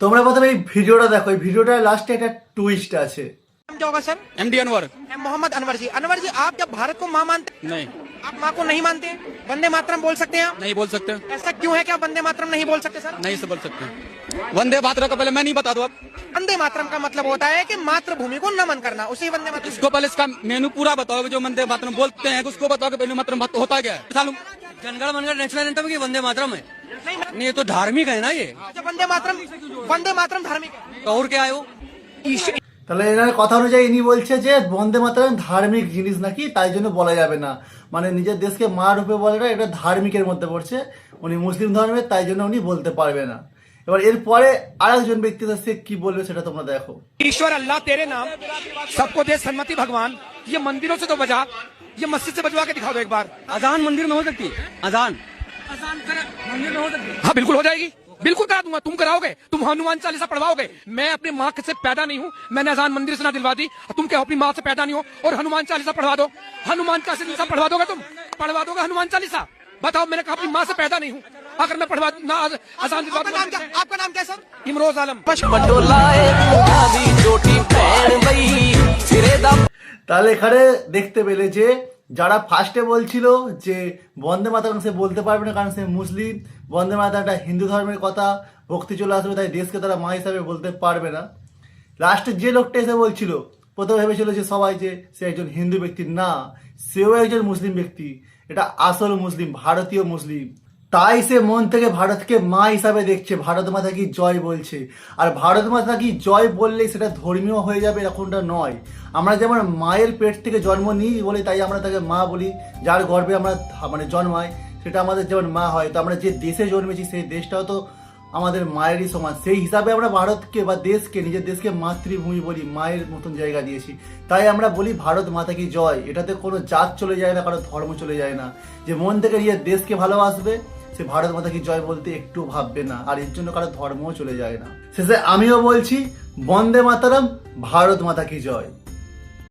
তোমরা প্রথমে এই ভিডিওটা দেখো, এই ভিডিওটার লাস্টে একটা টুইস্ট আছে। क्या होगा सर? एमडी अनवर। मोहम्मद अनवर जी आप जब भारत को माँ मानते हैं, नहीं आप माँ को नहीं मानते, वंदे मातरम बोल सकते हैं आप? नहीं बोल सकते। ऐसा क्यों है कि आप वंदे मातरम नहीं बोल सकते सर? नहीं से बोल सकते। वंदे मातरम का पहले मैं नहीं बता दूं। अब वंदे मातरम का मतलब होता है कि मातृभूमि को नमन करना, उसी वंदे मातरम। इसको पहले इसका मेनू पूरा बताओ कि जो वंदे मातरम बोलते हैं उसको बताओ कि पहले मातरम होता क्या है। सालू जनगण मनगढ़ नेशनल एंथम की वंदे मातरम है। नहीं नहीं, ये तो धार्मिक है ना ये। अच्छा, वंदे मातरम धार्मिक है। तो और क्या है वो? তাহলে এনার কথা অনুযায়ী ইনি বলছে যে বন্দে মাতরম ধার্মিক জিনিস নাকি, তাই জন্য বলা যাবে না। মানে নিজের দেশকে মা রূপে বলে না, এটা ধার্মিকের মধ্যে পড়ছে। উনি মুসলিম ধর্মের, তাই জন্য উনি বলতে পারবে না। এবার এরপরে আরেকজন ব্যক্তি সে কি বলবে সেটা তোমরা দেখো। ईश्वर अल्लाह तेरे नाम सबको दे सन्मति भगवान, ये मंदिरों से तो बजा, ये मस्जिद से बजवा के दिखाओ एक बार। अजान मंदिर में हो सकती है? अजान मंदिर में हो सकती है? हाँ बिल्कुल हो जाएगी, बिल्कुल करा दूंगा। तुम कराओगे, तुम हनुमान चालीसा पढ़वाओगे। मैं अपनी माँ से पैदा नहीं हूँ, मैंने अजान मंदिर से ना दिलवा दी। तुम क्या अपनी माँ से पैदा नहीं हो और हनुमान चालीसा पढ़वा दो? हनुमान चालीसा पढ़वा दोगे? तुम पढ़वा दोगे हनुमान चालीसा? बताओ, मैंने कहा अपनी माँ से पैदा नहीं हूँ, अगर मैं पढ़वा ना अजान दिलवा। आपका नाम क्या सर? इमरोज आलम। তাহলে এখানে দেখতে পেলে যে যারা ফার্স্টে বলছিল যে বন্দে মাতরম সে বলতে পারবে না কারণ সে মুসলিম, বন্দে মাতরম একটা হিন্দু ধর্মের কথা, ভক্তি চলে আসবে, তাই দেশকে তারা মা হিসাবে বলতে পারবে না। লাস্টে যে লোকটা এসে বলছিল, প্রথমে ভেবেছিল যে সবাই যে সে একজন হিন্দু ব্যক্তি, না, সেও একজন মুসলিম ব্যক্তি। এটা আসল মুসলিম, ভারতীয় মুসলিম। তাই সে মন থেকে ভারতকে মা হিসাবে দেখছে, ভারত মাতা কি জয় বলছে। আর ভারত মাতা কি জয় বললেই সেটা ধর্মীয় হয়ে যাবে এরকমটা নয়। আমরা যেমন মায়ের পেট থেকে জন্ম নিই বলি, তাই আমরা তাকে মা বলি। যার গর্ভে আমরা মানে জন্মাই সেটা আমাদের যেমন মা হয়। তো আমরা যে দেশে জন্মেছি সেই দেশটাও তো আমাদের মায়েরই সমান। সেই হিসাবে আমরা ভারতকে বা দেশকে, নিজের দেশকে মাতৃভূমি বলি, মায়ের মতন জায়গা দিয়েছি। তাই আমরা বলি ভারত মাতা কি জয়। এটাতে কোনো জাত চলে যায় না, কারো ধর্ম চলে যায় না। যে মন থেকে নিজের দেশকে ভালোবাসবে সে ভারত মাতা কি জয় বলতে একটু ভাববে না, আর এর জন্য কারো ধর্মও চলে যায় না। শেষে আমিও বলছি বন্দে মাতরম, ভারত মাতা কি জয়।